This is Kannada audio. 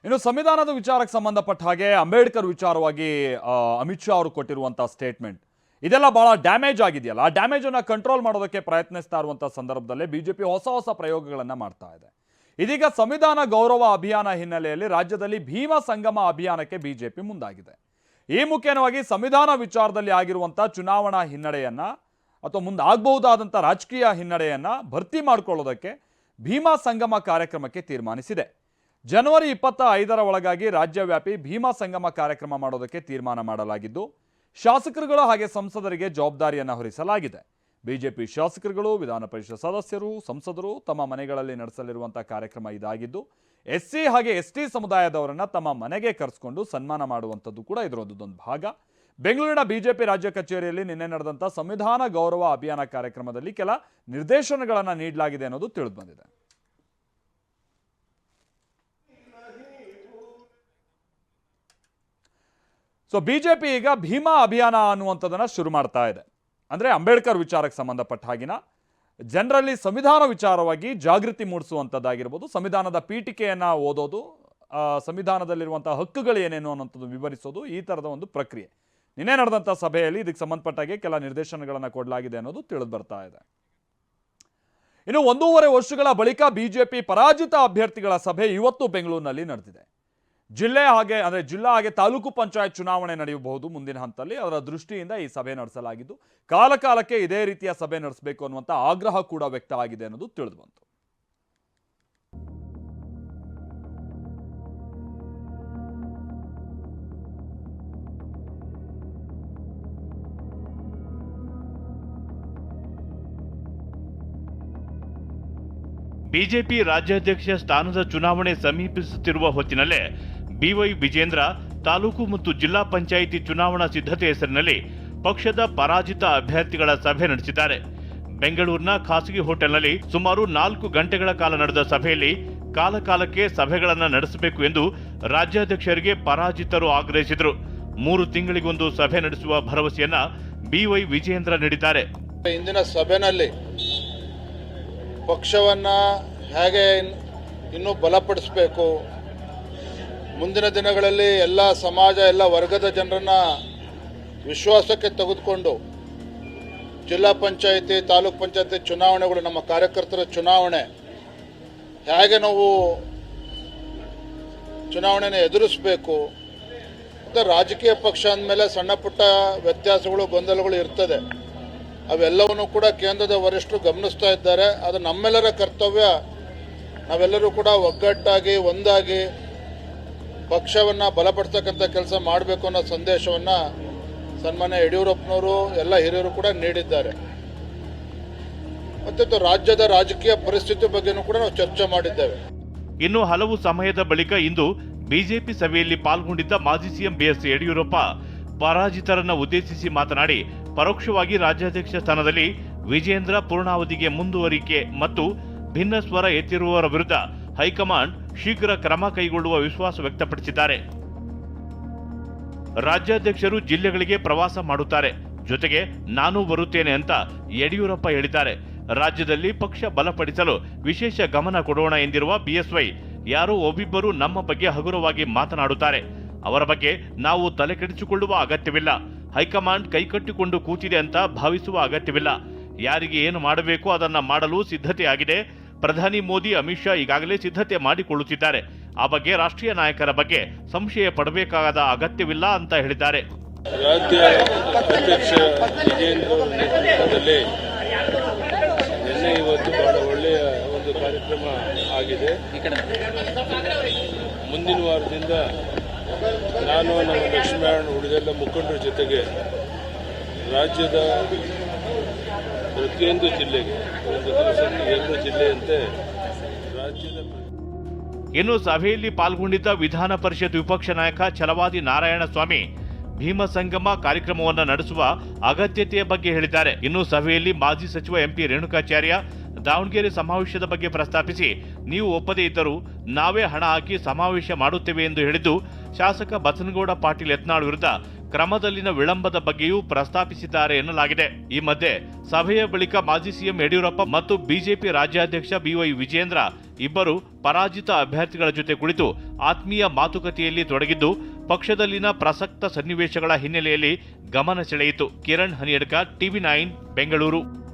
ಇನ್ನು ಸಂವಿಧಾನದ ವಿಚಾರಕ್ಕೆ ಸಂಬಂಧಪಟ್ಟ ಹಾಗೆ ಅಂಬೇಡ್ಕರ್ ವಿಚಾರವಾಗಿ ಅಮಿತ್ ಶಾ ಅವರು ಕೊಟ್ಟಿರುವಂತಹ ಸ್ಟೇಟ್ಮೆಂಟ್ ಇದೆಲ್ಲ ಬಹಳ ಡ್ಯಾಮೇಜ್ ಆಗಿದೆಯಲ್ಲ. ಆ ಡ್ಯಾಮೇಜ್ ಅನ್ನು ಕಂಟ್ರೋಲ್ ಮಾಡೋದಕ್ಕೆ ಪ್ರಯತ್ನಿಸ್ತಾ ಇರುವಂತಹ ಸಂದರ್ಭದಲ್ಲೇ ಬಿಜೆಪಿ ಹೊಸ ಪ್ರಯೋಗಗಳನ್ನ ಮಾಡ್ತಾ ಇದೆ. ಇದೀಗ ಸಂವಿಧಾನ ಗೌರವ ಅಭಿಯಾನ ಹಿನ್ನೆಲೆಯಲ್ಲಿ ರಾಜ್ಯದಲ್ಲಿ ಭೀಮ ಸಂಗಮ ಅಭಿಯಾನಕ್ಕೆ ಬಿಜೆಪಿ ಮುಂದಾಗಿದೆ. ಈ ಮುಖ್ಯವಾಗಿ ಸಂವಿಧಾನ ವಿಚಾರದಲ್ಲಿ ಆಗಿರುವಂತಹ ಚುನಾವಣಾ ಹಿನ್ನಡೆಯನ್ನ ಅಥವಾ ಮುಂದಾಗಬಹುದಾದಂಥ ರಾಜಕೀಯ ಹಿನ್ನಡೆಯನ್ನ ಭರ್ತಿ ಮಾಡಿಕೊಳ್ಳೋದಕ್ಕೆ ಭೀಮಾ ಸಂಗಮ ಕಾರ್ಯಕ್ರಮಕ್ಕೆ ತೀರ್ಮಾನಿಸಿದೆ. ಜನವರಿ 25ರ ಒಳಗಾಗಿ ರಾಜ್ಯವ್ಯಾಪಿ ಭೀಮಾ ಸಂಗಮ ಕಾರ್ಯಕ್ರಮ ಮಾಡೋದಕ್ಕೆ ತೀರ್ಮಾನ ಮಾಡಲಾಗಿದ್ದು, ಶಾಸಕರುಗಳು ಹಾಗೆ ಸಂಸದರಿಗೆ ಜವಾಬ್ದಾರಿಯನ್ನು ಹೊರಿಸಲಾಗಿದೆ. ಬಿಜೆಪಿ ಶಾಸಕರುಗಳು, ವಿಧಾನ ಪರಿಷತ್ ಸದಸ್ಯರು, ಸಂಸದರು ತಮ್ಮ ಮನೆಗಳಲ್ಲಿ ನಡೆಸಲಿರುವಂತಹ ಕಾರ್ಯಕ್ರಮ ಇದಾಗಿದ್ದು, ಎಸ್ಸಿ ಹಾಗೆ ಎಸ್ಟಿ ಸಮುದಾಯದವರನ್ನ ತಮ್ಮ ಮನೆಗೆ ಕರೆಸಿಕೊಂಡು ಸನ್ಮಾನ ಮಾಡುವಂಥದ್ದು ಕೂಡ ಇದರದೊಂದು ಭಾಗ. ಬೆಂಗಳೂರಿನ ಬಿಜೆಪಿ ರಾಜ್ಯ ಕಚೇರಿಯಲ್ಲಿ ನಿನ್ನೆ ನಡೆದಂಥ ಸಂವಿಧಾನ ಗೌರವ ಅಭಿಯಾನ ಕಾರ್ಯಕ್ರಮದಲ್ಲಿ ಕೆಲ ನಿರ್ದೇಶನಗಳನ್ನು ನೀಡಲಾಗಿದೆ ಅನ್ನೋದು ತಿಳಿದು ಬಂದಿದೆ. ಸೊ ಬಿಜೆಪಿ ಈಗ ಭೀಮಾ ಅಭಿಯಾನ ಅನ್ನುವಂಥದ್ದನ್ನ ಶುರು ಮಾಡ್ತಾ ಇದೆ. ಅಂದ್ರೆ ಅಂಬೇಡ್ಕರ್ ವಿಚಾರಕ್ಕೆ ಸಂಬಂಧಪಟ್ಟ ಹಾಗಿನ ಜನರಲ್ಲಿ ಸಂವಿಧಾನ ವಿಚಾರವಾಗಿ ಜಾಗೃತಿ ಮೂಡಿಸುವಂಥದ್ದಾಗಿರ್ಬೋದು, ಸಂವಿಧಾನದ ಪೀಠಿಕೆಯನ್ನ ಓದೋದು, ಸಂವಿಧಾನದಲ್ಲಿರುವಂತಹ ಹಕ್ಕುಗಳು ಏನೇನು ಅನ್ನೋಂಥದ್ದು ವಿವರಿಸೋದು, ಈ ಥರದ ಒಂದು ಪ್ರಕ್ರಿಯೆ. ನಿನ್ನೆ ನಡೆದಂಥ ಸಭೆಯಲ್ಲಿ ಇದಕ್ಕೆ ಸಂಬಂಧಪಟ್ಟಾಗೆ ಕೆಲ ನಿರ್ದೇಶನಗಳನ್ನು ಕೊಡಲಾಗಿದೆ ಅನ್ನೋದು ತಿಳಿದು ಬರ್ತಾ ಇದೆ. ಇನ್ನು 1.5 ವರ್ಷಗಳ ಬಳಿಕ ಬಿಜೆಪಿ ಪರಾಜಿತ ಅಭ್ಯರ್ಥಿಗಳ ಸಭೆ ಇವತ್ತು ಬೆಂಗಳೂರಿನಲ್ಲಿ ನಡೆದಿದೆ. ಜಿಲ್ಲಾ ಹಾಗೆ ತಾಲೂಕು ಪಂಚಾಯತ್ ಚುನಾವಣೆ ನಡೆಯಬಹುದು ಮುಂದಿನ ಹಂತದಲ್ಲಿ. ಅದರ ದೃಷ್ಟಿಯಿಂದ ಈ ಸಭೆ ನಡೆಸಲಾಗಿದ್ದು, ಕಾಲಕಾಲಕ್ಕೆ ಇದೇ ರೀತಿಯ ಸಭೆ ನಡೆಸಬೇಕು ಅನ್ನುವಂಥ ಆಗ್ರಹ ಕೂಡ ವ್ಯಕ್ತ ಆಗಿದೆ ಅನ್ನೋದು ತಿಳಿದು ಬಂತು. ಬಿಜೆಪಿ ರಾಜ್ಯಾಧ್ಯಕ್ಷ ಸ್ಥಾನದ ಚುನಾವಣೆ ಸಮೀಪಿಸುತ್ತಿರುವ ಹೊತ್ತಿನಲ್ಲೇ ಬಿವೈ ವಿಜೇಂದ್ರ ತಾಲೂಕು ಮತ್ತು ಜಿಲ್ಲಾ ಪಂಚಾಯಿತಿ ಚುನಾವಣಾ ಸಿದ್ಧತೆ ಹೆಸರಿನಲ್ಲಿ ಪಕ್ಷದ ಪರಾಜಿತ ಅಭ್ಯರ್ಥಿಗಳ ಸಭೆ ನಡೆಸಿದ್ದಾರೆ. ಬೆಂಗಳೂರಿನ ಖಾಸಗಿ ಹೋಟೆಲ್ನಲ್ಲಿ ಸುಮಾರು 4 ಗಂಟೆಗಳ ಕಾಲ ನಡೆದ ಸಭೆಯಲ್ಲಿ ಕಾಲಕಾಲಕ್ಕೆ ಸಭೆಗಳನ್ನು ನಡೆಸಬೇಕು ಎಂದು ರಾಜ್ಯಾಧ್ಯಕ್ಷರಿಗೆ ಪರಾಜಿತರು ಆಗ್ರಹಿಸಿದರು. 3 ತಿಂಗಳಿಗೊಂದು ಸಭೆ ನಡೆಸುವ ಭರವಸೆಯನ್ನ ಬಿವೈ ವಿಜೇಂದ್ರ ನೀಡಿದ್ದಾರೆ. ಇಂದಿನ ಸಭೆಯಲ್ಲಿ ಪಕ್ಷವನ್ನು ಹೇಗೆ ಇನ್ನೂ ಬಲಪಡಿಸಬೇಕು, ಮುಂದಿನ ದಿನಗಳಲ್ಲಿ ಎಲ್ಲ ಸಮಾಜ, ಎಲ್ಲ ವರ್ಗದ ಜನರನ್ನು ವಿಶ್ವಾಸಕ್ಕೆ ತೆಗೆದುಕೊಂಡು ಜಿಲ್ಲಾ ಪಂಚಾಯಿತಿ, ತಾಲೂಕ್ ಪಂಚಾಯಿತಿ ಚುನಾವಣೆಗಳು, ನಮ್ಮ ಕಾರ್ಯಕರ್ತರ ಚುನಾವಣೆ ಹೇಗೆ ನಾವು ಚುನಾವಣೆನ ಎದುರಿಸಬೇಕು ಮತ್ತು ರಾಜಕೀಯ ಪಕ್ಷ ಅಂದಮೇಲೆ ಸಣ್ಣ ಪುಟ್ಟ ವ್ಯತ್ಯಾಸಗಳು, ಗೊಂದಲಗಳು ಇರ್ತದೆ. ಅವೆಲ್ಲವನ್ನೂ ಕೂಡ ಕೇಂದ್ರದ ವರಿಷ್ಠರು ಗಮನಿಸ್ತಾ ಇದ್ದಾರೆ. ಅದು ನಮ್ಮೆಲ್ಲರ ಕರ್ತವ್ಯ. ನಾವೆಲ್ಲರೂ ಕೂಡ ಒಗ್ಗಟ್ಟಾಗಿ ಒಂದಾಗಿ ಪಕ್ಷವನ್ನು ಬಲಪಡಿಸ್ತಕ್ಕಂಥ ಕೆಲಸ ಮಾಡಬೇಕು ಅನ್ನೋ ಸಂದೇಶವನ್ನು ಸನ್ಮಾನ್ಯ ಯಡಿಯೂರಪ್ಪನವರು ಎಲ್ಲ ಹಿರಿಯರು ಕೂಡ ನೀಡಿದ್ದಾರೆ. ಮತ್ತು ರಾಜ್ಯದ ರಾಜಕೀಯ ಪರಿಸ್ಥಿತಿ ಬಗ್ಗೆನೂ ಕೂಡ ನಾವು ಚರ್ಚೆ ಮಾಡಿದ್ದೇವೆ. ಇನ್ನು ಹಲವು ಸಮಯದ ಬಳಿಕ ಇಂದು ಬಿಜೆಪಿ ಸಭೆಯಲ್ಲಿ ಪಾಲ್ಗೊಂಡಿದ್ದ ಮಾಜಿ ಸಿಎಂ ಬಿಎಸ್ ಯಡಿಯೂರಪ್ಪ ಪರಾಜಿತರನ್ನು ಉದ್ದೇಶಿಸಿ ಮಾತನಾಡಿ, ಪರೋಕ್ಷವಾಗಿ ರಾಜ್ಯಾಧ್ಯಕ್ಷ ಸ್ಥಾನದಲ್ಲಿ ವಿಜೇಂದ್ರ ಪೂರ್ಣಾವಧಿಗೆ ಮುಂದುವರಿಕೆ ಮತ್ತು ಭಿನ್ನ ಸ್ವರ ಎತ್ತಿರುವವರ ವಿರುದ್ಧ ಹೈಕಮಾಂಡ್ ಶೀಘ್ರ ಕ್ರಮ ಕೈಗೊಳ್ಳುವ ವಿಶ್ವಾಸ ವ್ಯಕ್ತಪಡಿಸಿದ್ದಾರೆ. ರಾಜ್ಯಾಧ್ಯಕ್ಷರು ಜಿಲ್ಲೆಗಳಿಗೆ ಪ್ರವಾಸ ಮಾಡುತ್ತಾರೆ, ಜೊತೆಗೆ ನಾನೂ ಬರುತ್ತೇನೆ ಅಂತ ಯಡಿಯೂರಪ್ಪ ಹೇಳಿದ್ದಾರೆ. ರಾಜ್ಯದಲ್ಲಿ ಪಕ್ಷ ಬಲಪಡಿಸಲು ವಿಶೇಷ ಗಮನ ಕೊಡೋಣ ಎಂದಿರುವ ಬಿಎಸ್ವೈ, ಯಾರೋ ಒಬ್ಬಿಬ್ಬರು ನಮ್ಮ ಬಗ್ಗೆ ಹಗುರವಾಗಿ ಮಾತನಾಡುತ್ತಾರೆ, ಅವರ ಬಗ್ಗೆ ನಾವು ತಲೆಕೆಡಿಸಿಕೊಳ್ಳುವ ಅಗತ್ಯವಿಲ್ಲ. ಹೈಕಮಾಂಡ್ ಕೈಕಟ್ಟಿಕೊಂಡು ಕೂತಿದೆ ಅಂತ ಭಾವಿಸುವ ಅಗತ್ಯವಿಲ್ಲ. ಯಾರಿಗೆ ಏನು ಮಾಡಬೇಕು ಅದನ್ನ ಮಾಡಲು ಸಿದ್ಧತೆಯಾಗಿದೆ. ಪ್ರಧಾನಿ ಮೋದಿ, ಅಮಿತ್ ಶಾ ಈಗಾಗಲೇ ಸಿದ್ಧತೆ ಮಾಡಿಕೊಳ್ಳುತ್ತಿದ್ದಾರೆ. ಆ ಬಗ್ಗೆ ರಾಷ್ಟ್ರೀಯ ನಾಯಕರ ಬಗ್ಗೆ ಸಂಶಯ ಪಡಬೇಕಾದ ಅಗತ್ಯವಿಲ್ಲ ಅಂತ ಹೇಳಿದ್ದಾರೆ. ರಾಜ್ಯ ಅಧ್ಯಕ್ಷ ವಿಜೇಂದ್ರ ನೇತೃತ್ವದಲ್ಲಿ ನಿನ್ನೆ ಇವತ್ತು ಬಹಳ ಒಳ್ಳೆಯ ಒಂದು ಕಾರ್ಯಕ್ರಮ ಆಗಿದೆ. ಮುಂದಿನ ವಾರದಿಂದ ನಾನು ನಮ್ಮ ಲಕ್ಷ್ಮೀನಾರಾಯಣ ಉಳಿದೆಲ್ಲ ಮುಖಂಡರ ಜೊತೆಗೆ ರಾಜ್ಯದ ಪ್ರತಿಯೊಂದು ಜಿಲ್ಲೆಗೆ ಒಂದು ದಿವಸಕ್ಕೆ 2 ಜಿಲ್ಲೆಯಂತೆ ರಾಜ್ಯದ. ಇನ್ನು ಸಭೆಯಲ್ಲಿ ಪಾಲ್ಗೊಂಡಿದ್ದ ವಿಧಾನ ಪರಿಷತ್ ವಿಪಕ್ಷ ನಾಯಕ ಛಲವಾದಿ ನಾರಾಯಣಸ್ವಾಮಿ ಭೀಮ ಸಂಗಮ ಕಾರ್ಯಕ್ರಮವನ್ನು ನಡೆಸುವ ಅಗತ್ಯತೆಯ ಬಗ್ಗೆ ಹೇಳಿದ್ದಾರೆ. ಇನ್ನು ಸಭೆಯಲ್ಲಿ ಮಾಜಿ ಸಚಿವ ಎಂಪಿ ರೇಣುಕಾಚಾರ್ಯ ದಾವಣಗೆರೆ ಸಮಾವೇಶದ ಬಗ್ಗೆ ಪ್ರಸ್ತಾಪಿಸಿ, ನೀವು ಒಪ್ಪದೇ ಇದ್ದರೂ ನಾವೇ ಹಣ ಹಾಕಿ ಸಮಾವೇಶ ಮಾಡುತ್ತೇವೆ ಎಂದು ಹೇಳಿದ್ದು, ಶಾಸಕ ಬಸನಗೌಡ ಪಾಟೀಲ್ ಯತ್ನಾಳ್ ವಿರುದ್ಧ ಕ್ರಮದಲ್ಲಿನ ವಿಳಂಬದ ಬಗ್ಗೆಯೂ ಪ್ರಸ್ತಾಪಿಸಿದ್ದಾರೆ ಎನ್ನಲಾಗಿದೆ. ಈ ಮಧ್ಯೆ ಸಭೆಯ ಬಳಿಕ ಮಾಜಿ ಸಿಎಂ ಯಡಿಯೂರಪ್ಪ ಮತ್ತು ಬಿಜೆಪಿ ರಾಜ್ಯಾಧ್ಯಕ್ಷ ಬಿವೈ ವಿಜೇಂದ್ರ ಇಬ್ಬರು ಪರಾಜಿತ ಅಭ್ಯರ್ಥಿಗಳ ಜೊತೆ ಕುಳಿತು ಆತ್ಮೀಯ ಮಾತುಕತೆಯಲ್ಲಿ ತೊಡಗಿದ್ದು ಪಕ್ಷದಲ್ಲಿನ ಪ್ರಸಕ್ತ ಸನ್ನಿವೇಶಗಳ ಹಿನ್ನೆಲೆಯಲ್ಲಿ ಗಮನ ಸೆಳೆಯಿತು. ಕಿರಣ್ ಹನಿಯಡ್ಕ, TV9 ಬೆಂಗಳೂರು.